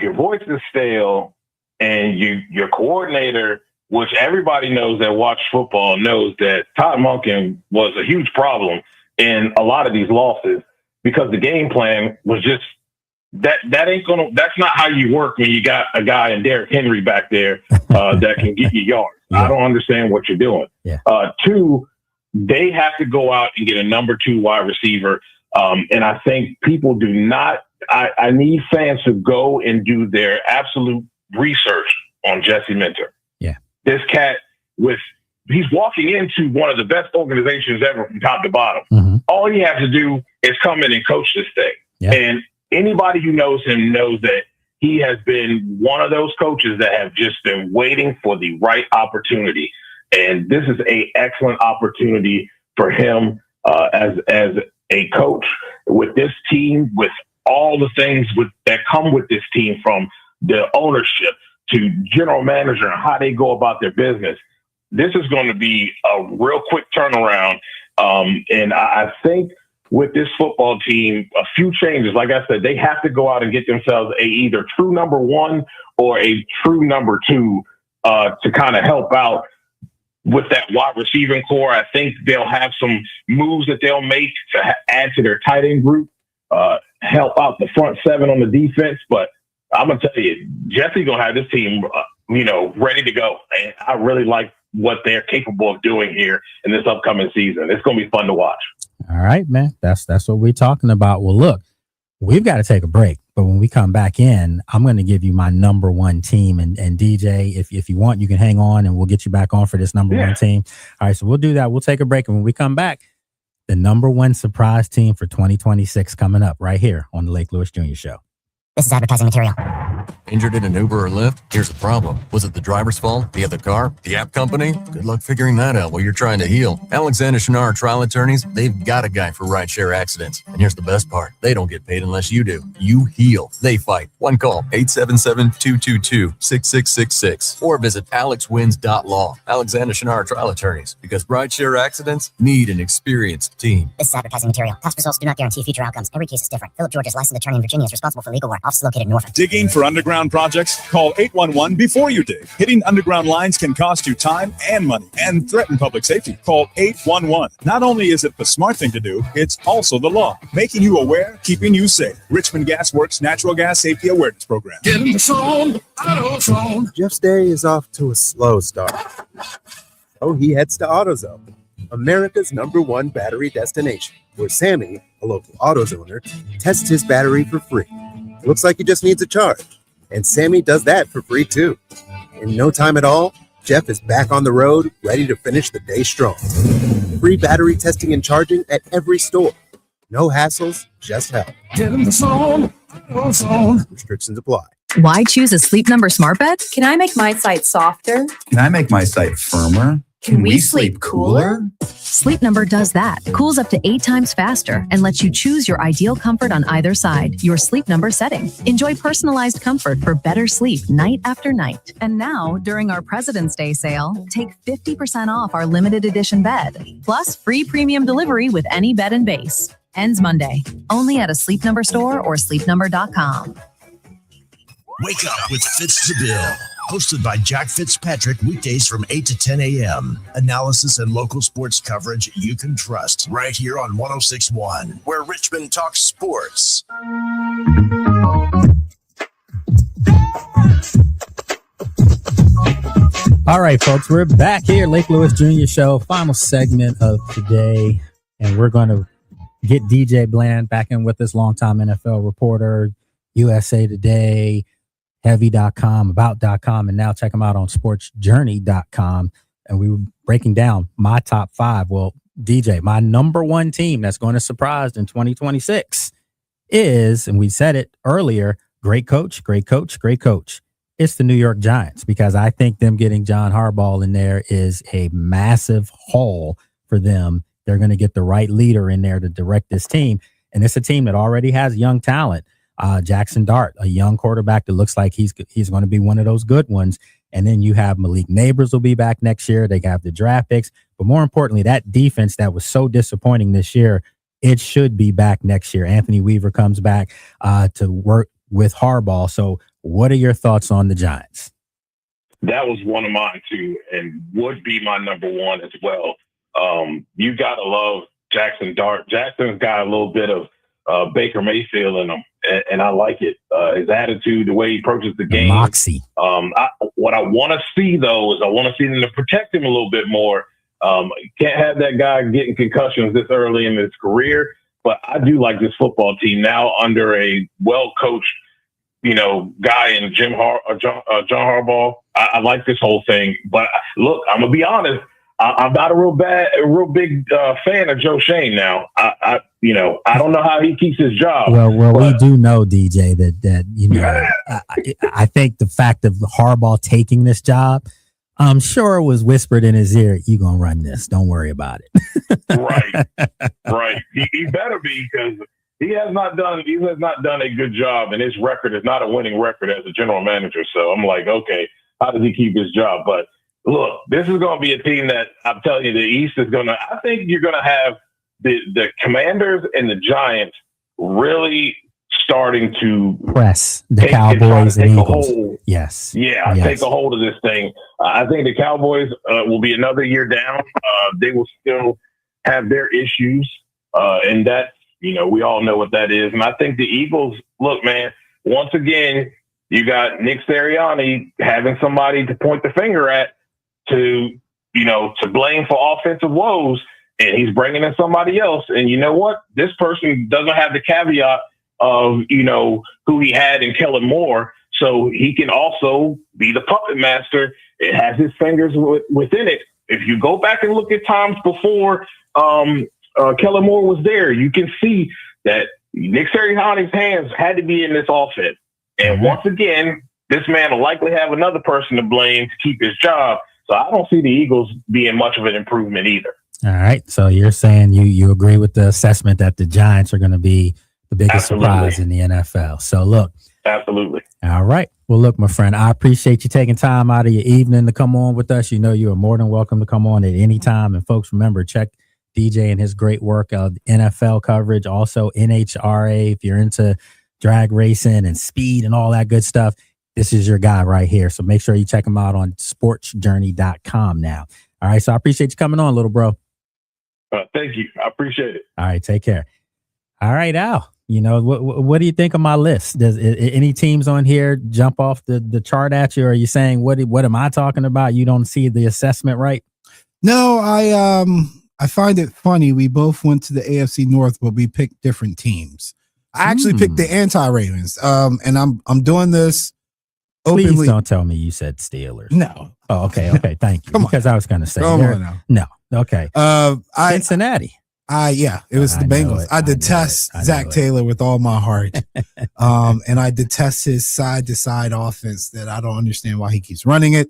your voice is stale and your coordinator, which everybody knows that watch football knows that Todd Monken was a huge problem in a lot of these losses because the game plan was just that's not how you work when you got a guy in Derrick Henry back there that can get you yards. Yeah. I don't understand what you're doing. Yeah. Two, they have to go out and get a number 2 wide receiver. And I think people do not, I need fans to go and do their absolute research on Jesse Minter. Yeah. This cat he's walking into one of the best organizations ever from top to bottom. Mm-hmm. All he has to do is come in and coach this thing. Yeah. And anybody who knows him knows that he has been one of those coaches that have just been waiting for the right opportunity. And this is an excellent opportunity for him as a coach with this team, with all the things that come with this team, from the ownership to general manager and how they go about their business. This is going to be a real quick turnaround. And I think with this football team, a few changes. Like I said, they have to go out and get themselves a either true number 1 or a true number 2 to kind of help out with that wide receiving core. I think they'll have some moves that they'll make to add to their tight end group, help out the front 7 on the defense. But I'm going to tell you, Jesse's going to have this team, ready to go. And I really like what they're capable of doing here in this upcoming season. It's going to be fun to watch. All right, man. That's what we're talking about. Well, look, we've got to take a break, but when we come back in, I'm going to give you my number 1 team. And DJ, if you want, you can hang on and we'll get you back on for this number 1 team. All right, so we'll do that. We'll take a break. And when we come back, the number 1 surprise team for 2026 coming up right here on the Lake Lewis Jr. Show. This is advertising material. Injured in an Uber or Lyft? Here's the problem. Was it the driver's fault? The other car? The app company? Good luck figuring that out while you're trying to heal. Alexander Schnarr Trial Attorneys, they've got a guy for rideshare accidents. And here's the best part. They don't get paid unless you do. You heal. They fight. One call, 877-222-6666. Or visit alexwins.law. Alexander Schnarr Trial Attorneys. Because rideshare accidents need an experienced team. This is advertising material. Past results do not guarantee future outcomes. Every case is different. Philip George is licensed attorney in Virginia, is responsible for legal work. Office located in Norfolk. Digging for underground projects? Call 811 before you dig. Hitting underground lines can cost you time and money and threaten public safety. Call 811. Not only is it the smart thing to do, it's also the law. Making you aware, keeping you safe. Richmond Gas Works Natural Gas Safety Awareness Program. Get in the zone, AutoZone. Jeff's day is off to a slow start. Oh, he heads to AutoZone, America's #1 battery destination, where Sammy, a local AutoZoner, tests his battery for free. Looks like he just needs a charge. And Sammy does that for free too. In no time at all, Jeff is back on the road, ready to finish the day strong. Free battery testing and charging at every store. No hassles, just help. Get in the zone, AutoZone. Restrictions apply. Why choose a Sleep Number smart bed? Can I make my site softer? Can I make my site firmer? Can we sleep cooler? Sleep Number does that. Cools up to 8 times faster and lets you choose your ideal comfort on either side. Your Sleep Number setting. Enjoy personalized comfort for better sleep night after night. And now, during our President's Day sale, take 50% off our limited edition bed. Plus, free premium delivery with any bed and base. Ends Monday. Only at a Sleep Number store or sleepnumber.com. Wake up with Fitz the Bill. Hosted by Jack Fitzpatrick, weekdays from 8 to 10 a.m. Analysis and local sports coverage you can trust right here on 106.1, where Richmond talks sports. All right, folks, we're back here, Lake Lewis Jr. Show, final segment of today, and we're going to get DJ Bland back in with us, longtime NFL reporter, USA Today, heavy.com, about.com, and now check them out on sportsjourney.com. And we were breaking down my top 5. Well, DJ, my number 1 team that's going to surprise in 2026 is, and we said it earlier, great coach. It's the New York Giants, because I think them getting John Harbaugh in there is a massive haul for them. They're going to get the right leader in there to direct this team. And it's a team that already has young talent. Jackson Dart, a young quarterback that looks like he's going to be one of those good ones. And then you have Malik Neighbors will be back next year. They have the draft picks. But more importantly, that defense that was so disappointing this year, it should be back next year. Anthony Weaver comes back to work with Harbaugh. So what are your thoughts on the Giants? That was one of mine too, and would be my number one as well. You gotta love Jackson Dart. Jackson's got a little bit of Baker Mayfield in him, and I like it. His attitude, the way he approaches the game, moxie. What I want to see though is I want to see them to protect him a little bit more. You can't have that guy getting concussions this early in his career. But I do like this football team now under a well-coached, guy in John Harbaugh. I like this whole thing. But look, I'm gonna be honest. I'm not a real big fan of Joe Shane now. I don't know how he keeps his job. Well, we do know, DJ, that I think the fact of Harbaugh taking this job, I'm sure it was whispered in his ear, "You gonna run this? Don't worry about it." Right. He better be, because he has not done a good job, and his record is not a winning record as a general manager. So I'm like, okay, how does he keep his job? But look, this is going to be a team that I'm telling you, the East is going to. I think you're going to have the Commanders and the Giants really starting to press the Cowboys and Eagles. Yes. Take a hold of this thing. I think the Cowboys will be another year down. They will still have their issues, and that, we all know what that is. And I think the Eagles, look, man, once again, you got Nick Sirianni having somebody to point the finger at, to blame for offensive woes, and he's bringing in somebody else. And you know what? This person doesn't have the caveat of, who he had in Kellen Moore, so he can also be the puppet master. It has his fingers within it. If you go back and look at times before Kellen Moore was there, you can see that Nick Sirianni's hands had to be in this offense. And once again, this man will likely have another person to blame to keep his job. So I don't see the Eagles being much of an improvement either. All right. So you're saying you agree with the assessment that the Giants are going to be the biggest surprise in the NFL. So look. Absolutely. All right. Well, look, my friend, I appreciate you taking time out of your evening to come on with us. You are more than welcome to come on at any time. And folks, remember, check DJ and his great work of NFL coverage, also NHRA. If you're into drag racing and speed and all that good stuff, this is your guy right here. So make sure you check him out on sportsjourney.com now. All right. So I appreciate you coming on, little bro. Thank you. I appreciate it. All right. Take care. All right, Al. What do you think of my list? Does any teams on here jump off the chart at you? Or are you saying, what am I talking about? You don't see the assessment right? No, I find it funny. We both went to the AFC North, but we picked different teams. I actually picked the anti-Ravens. And I'm doing this openly. Please don't tell me you said Steelers. No. Oh, okay. Thank you. Because I was going to say. Come on now. No. Okay. Cincinnati. It was the Bengals. I detest Zach Taylor with all my heart. And I detest his side-to-side offense that I don't understand why he keeps running it.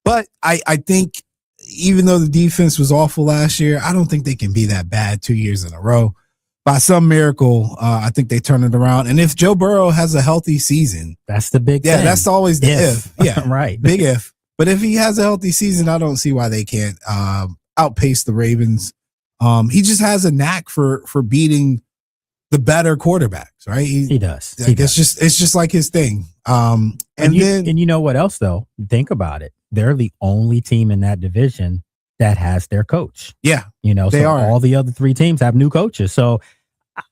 But I think even though the defense was awful last year, I don't think they can be that bad 2 years in a row. By some miracle, I think they turn it around. And if Joe Burrow has a healthy season, that's the big thing. That's always the if. Yeah, right. Big if. But if he has a healthy season, I don't see why they can't outpace the Ravens. He just has a knack for beating the better quarterbacks, right? He does. It's just like his thing. And you know what else though? Think about it. They're the only team in that division that has their coach. Yeah, they are. All the other three teams have new coaches. So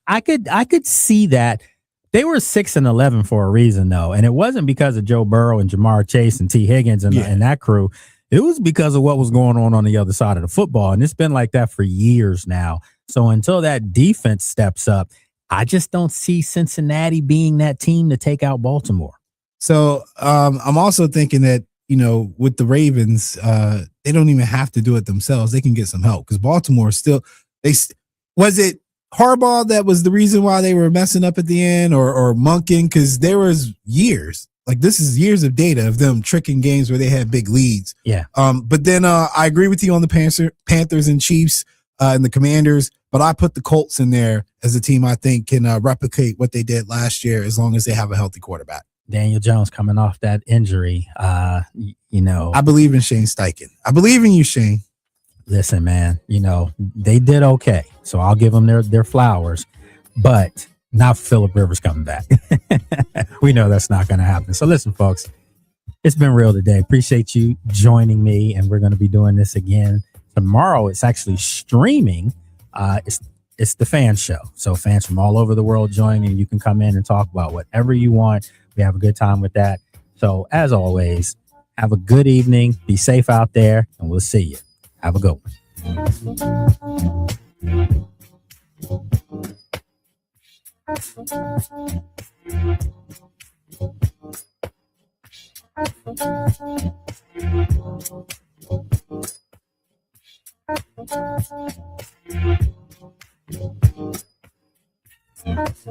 I could see that. They were 6-11 for a reason though, and it wasn't because of Joe Burrow and Jamar Chase and T. Higgins and that crew. It was because of what was going on the other side of the football. And it's been like that for years now. So until that defense steps up, I just don't see Cincinnati being that team to take out Baltimore. So I'm also thinking that, with the Ravens, they don't even have to do it themselves. They can get some help because Baltimore still, was it Harbaugh that was the reason why they were messing up at the end or Monken? Because there was years. Like this is years of data of them tricking games where they had big leads. Yeah. But then I agree with you on the Panthers and Chiefs and the Commanders, but I put the Colts in there as a team I think can replicate what they did last year as long as they have a healthy quarterback. Daniel Jones coming off that injury. I believe in Shane Steichen. I believe in you, Shane. Listen, man, they did okay. So I'll give them their flowers, but not Phillip Rivers coming back. We know that's not going to happen. So listen, folks, It's been real today. Appreciate you joining me, and we're going to be doing this again tomorrow. It's actually streaming. It's the fan show, so fans from all over the world join, and you can come in and talk about whatever you want. We have a good time with that. So as always, have a good evening. Be safe out there, and we'll see you. Have a good one.